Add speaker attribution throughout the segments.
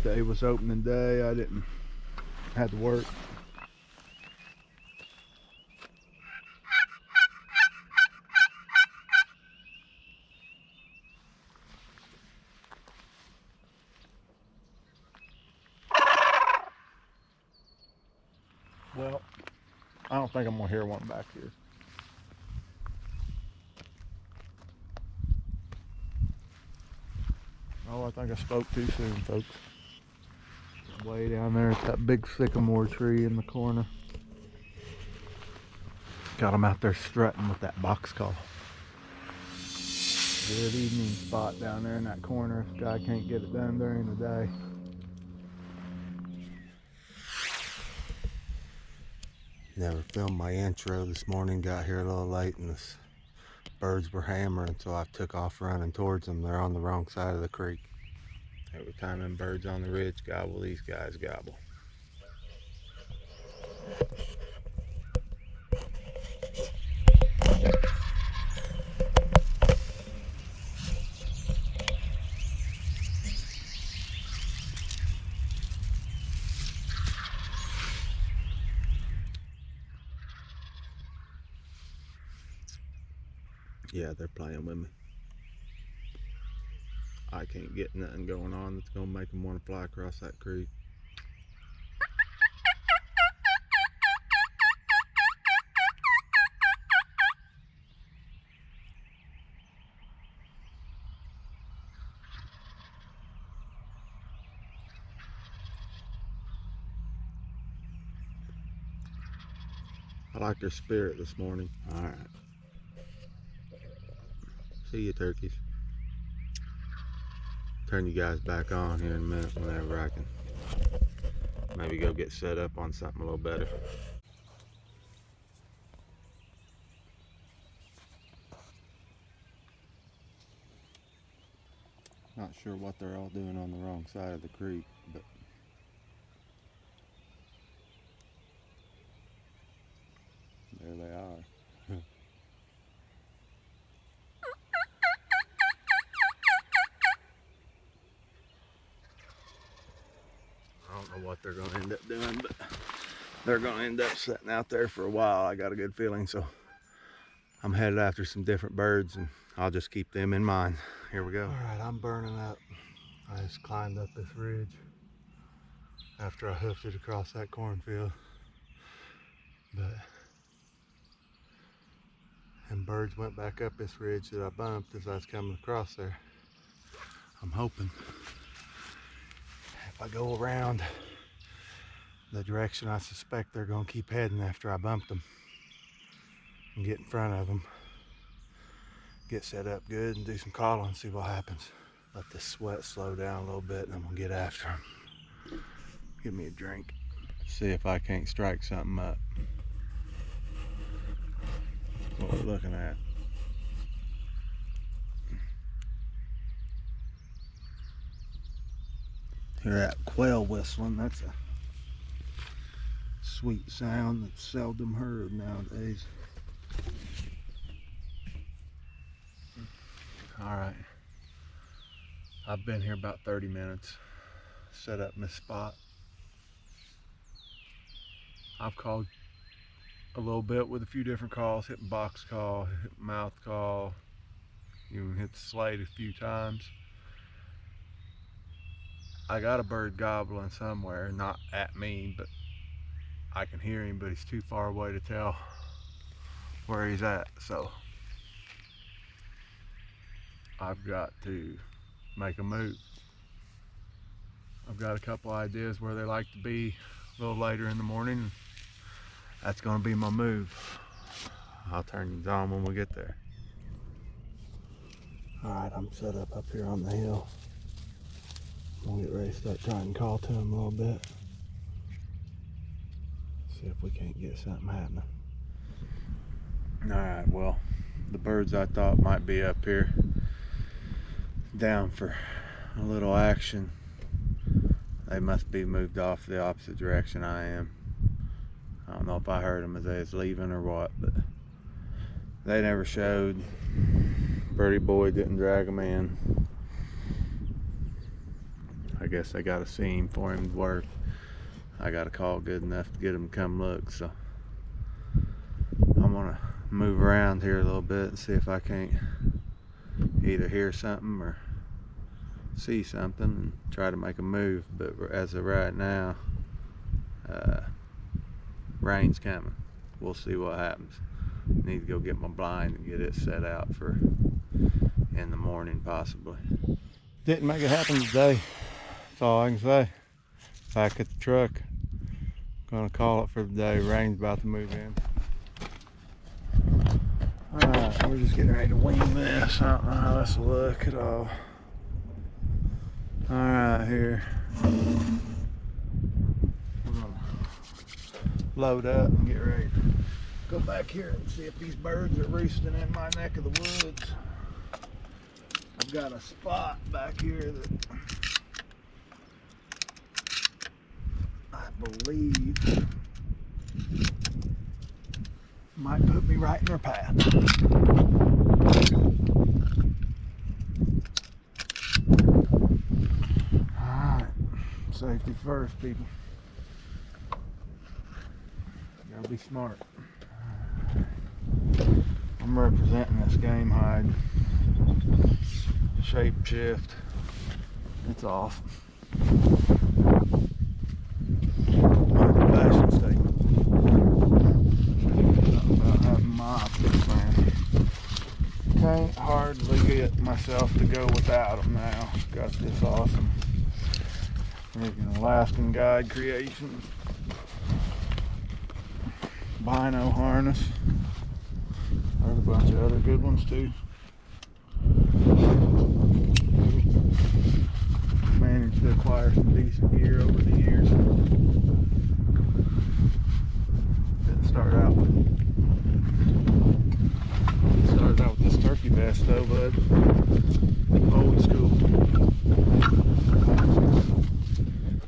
Speaker 1: Today was opening day. I didn't have to work. Well, I don't think I'm gonna hear one back here. Oh, I think I spoke too soon, folks. Way down there at that big sycamore tree in the corner. Got him out there strutting with that box call. Good evening spot down there in that corner if the guy can't get it done during the day.
Speaker 2: Never filmed my intro this morning. Got here a little late and the birds were hammering, so I took off running towards them. They're on the wrong side of the creek. Every time them birds on the ridge gobble, these guys gobble. Yeah, they're playing with me. I can't get nothing going on that's gonna make them want to fly across that creek. I like their spirit this morning. All right. See you, turkeys. Turn you guys back on here in a minute whenever I can maybe go get set up on something a little better. Not sure what they're all doing on the wrong side of the creek, but there they are. I don't know what they're going to end up doing, but they're going to end up sitting out there for a while. I got a good feeling, so I'm headed after some different birds, and I'll just keep them in mind. Here we go. All right, I'm burning up. I just climbed up this ridge after I hoofed it across that cornfield, but and birds went back up this ridge that I bumped as I was coming across there. I'm hoping if I go around the direction I suspect they're going to keep heading after I bumped them and get in front of them, get set up good and do some calling and see what happens. Let this sweat slow down a little bit and I'm going to get after them. Give me a drink. See if I can't strike something up. What we're looking at. Hear that quail whistling. That's a sweet sound that's seldom heard nowadays. All right, I've been here about 30 minutes, set up in this spot. I've called a little bit with a few different calls, hitting box call, hitting mouth call, even hit the slate a few times. I got a bird gobbling somewhere, not at me, but I can hear him, but he's too far away to tell where he's at, so I've got to make a move. I've got a couple ideas where they like to be a little later in the morning. That's going to be my move. I'll turn these on when we get there. Alright, I'm set up here on the hill. We'll get ready to start trying to call to them a little bit. See if we can't get something happening. Alright, well, the birds I thought might be up here down for a little action, they must be moved off the opposite direction I am. I don't know if I heard them as they was leaving or what, but they never showed. Birdie boy didn't drag them in. guess they got a seam for him to work. I got a call good enough to get him to come look, so I'm gonna move around here a little bit and see if I can't either hear something or see something and try to make a move. But as of right now, rain's coming. We'll see what happens. Need to go get my blind and get it set out for in the morning possibly. Didn't make it happen today. That's all I can say. Back at the truck. Gonna call it for the day. Rain's about to move in. Alright, we're just getting ready to wing this. I don't know how this will look at all. Alright, here. We're gonna load up and get ready to go back here and see if these birds are roosting in my neck of the woods. I've got a spot back here that I believe might put me right in their path. Alright, safety first, people. Gotta be smart. I'm representing this game hide. Shape shift. It's off. Fashion statement. Something about having my optics, man. Can't hardly get myself to go without them now. Got this awesome freaking Alaskan Guide Creations Bino harness. There's a bunch of other good ones too. Managed to acquire some decent gear over the years. Didn't start out with this turkey vest though, bud. Old school.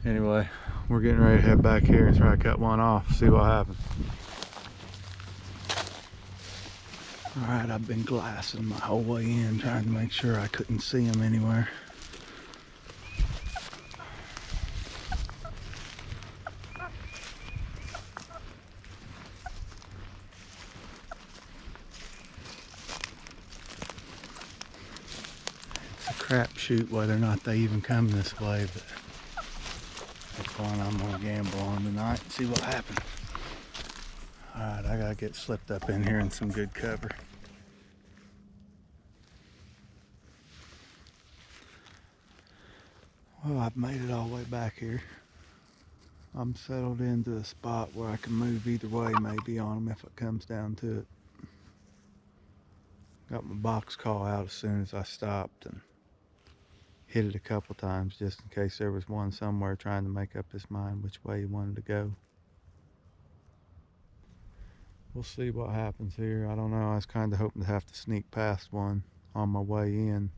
Speaker 2: Anyway, we're getting ready to head back here and try to cut one off, see what happens. Alright, I've been glassing my whole way in, trying to make sure I couldn't see them anywhere. It's a crapshoot whether or not they even come this way, but that's one I'm gonna gamble on tonight and see what happens. Alright, I gotta get slipped up in here in some good cover. Well, I've made it all the way back here. I'm settled into a spot where I can move either way maybe on them if it comes down to it. Got my box call out as soon as I stopped and hit it a couple times just in case there was one somewhere trying to make up his mind which way he wanted to go. We'll see what happens here. I don't know. I was kind of hoping to have to sneak past one on my way in.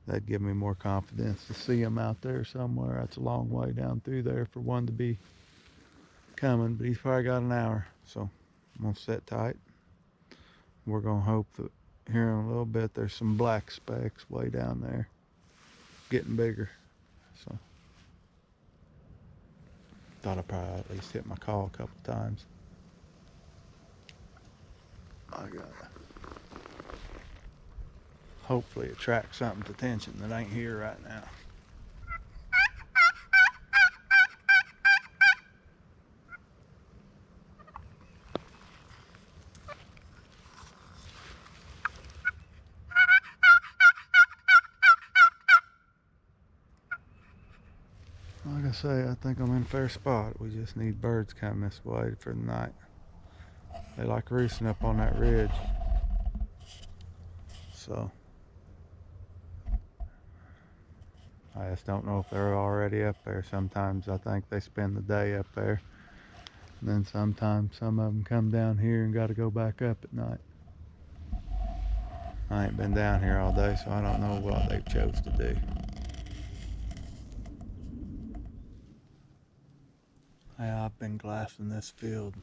Speaker 2: That'd give me more confidence to see him out there somewhere. That's a long way down through there for one to be coming, but he's probably got an hour. So I'm gonna sit tight. We're gonna hope that here in a little bit there's some black specks way down there getting bigger. So thought I'd probably at least hit my call a couple times. I got hopefully attract something's attention that ain't here right now. Like I say, I think I'm in a fair spot. We just need birds coming this way for the night. They like roosting up on that ridge. So I just don't know if they're already up there. Sometimes I think they spend the day up there. And then sometimes some of them come down here and got to go back up at night. I ain't been down here all day, so I don't know what they've chose to do. Yeah, I've been glassing this field.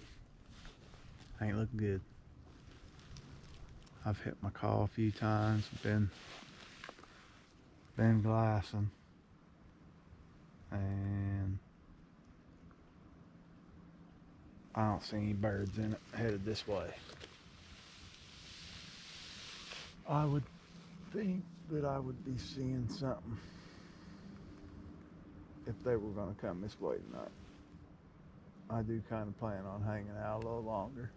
Speaker 2: Ain't looking good. I've hit my call a few times, been glassing.
Speaker 1: And I don't see any birds in it headed this way. I would think that I would be seeing something if they were going to come this way tonight. I do kind of plan on hanging out a little longer.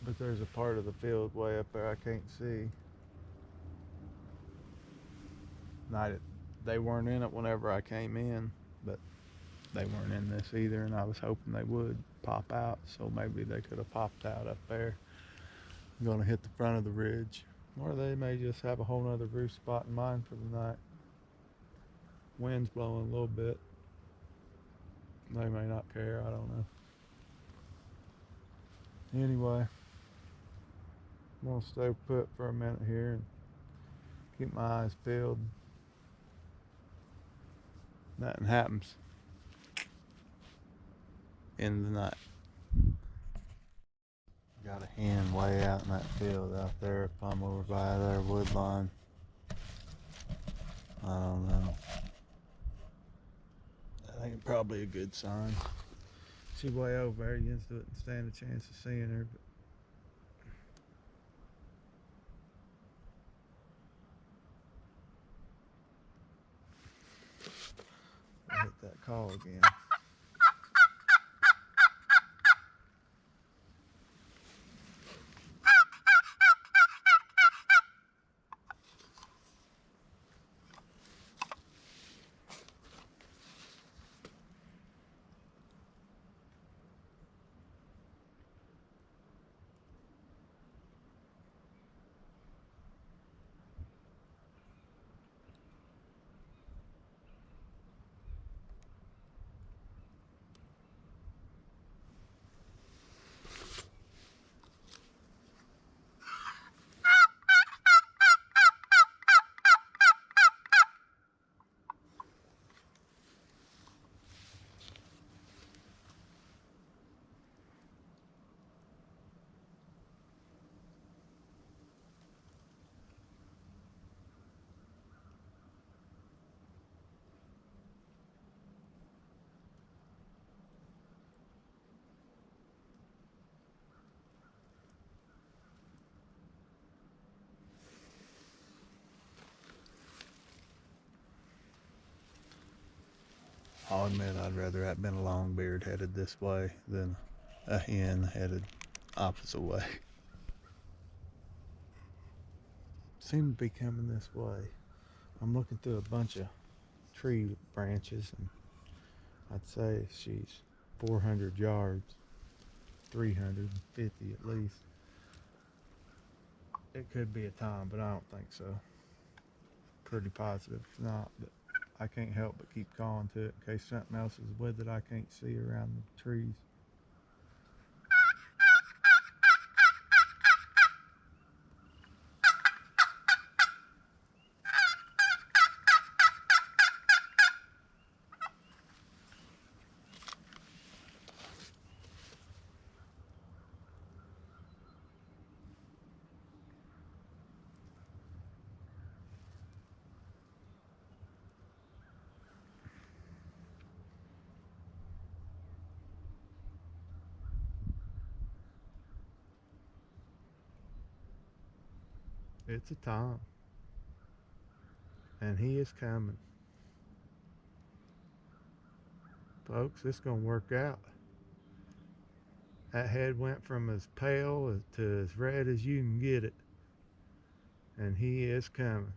Speaker 1: But there's a part of the field way up there I can't see. They weren't in it whenever I came in, but they weren't in this either, and I was hoping they would pop out, so maybe they could have popped out up there. I'm going to hit the front of the ridge, or they may just have a whole nother roost spot in mind for the night. Wind's blowing a little bit. They may not care, I don't know. Anyway, I'm going to stay put for a minute here and keep my eyes peeled. Nothing happens in the night. Got a hen way out in that field out there. If I'm over by their wood line, I don't know. That ain't probably a good sign. She's way over there. You just wouldn't stand a chance of seeing her. But I hit that call again. I'll admit I'd rather have been a longbeard headed this way than a hen headed opposite way. Seem to be coming this way. I'm looking through a bunch of tree branches, and I'd say she's 400 yards, 350 at least. It could be a tom, but I don't think so. Pretty positive it's not, but I can't help but keep calling to it in case something else is with it I can't see around the trees. It's a tom, and he is coming. Folks, it's gonna work out. That head went from as pale to as red as you can get it, and he is coming.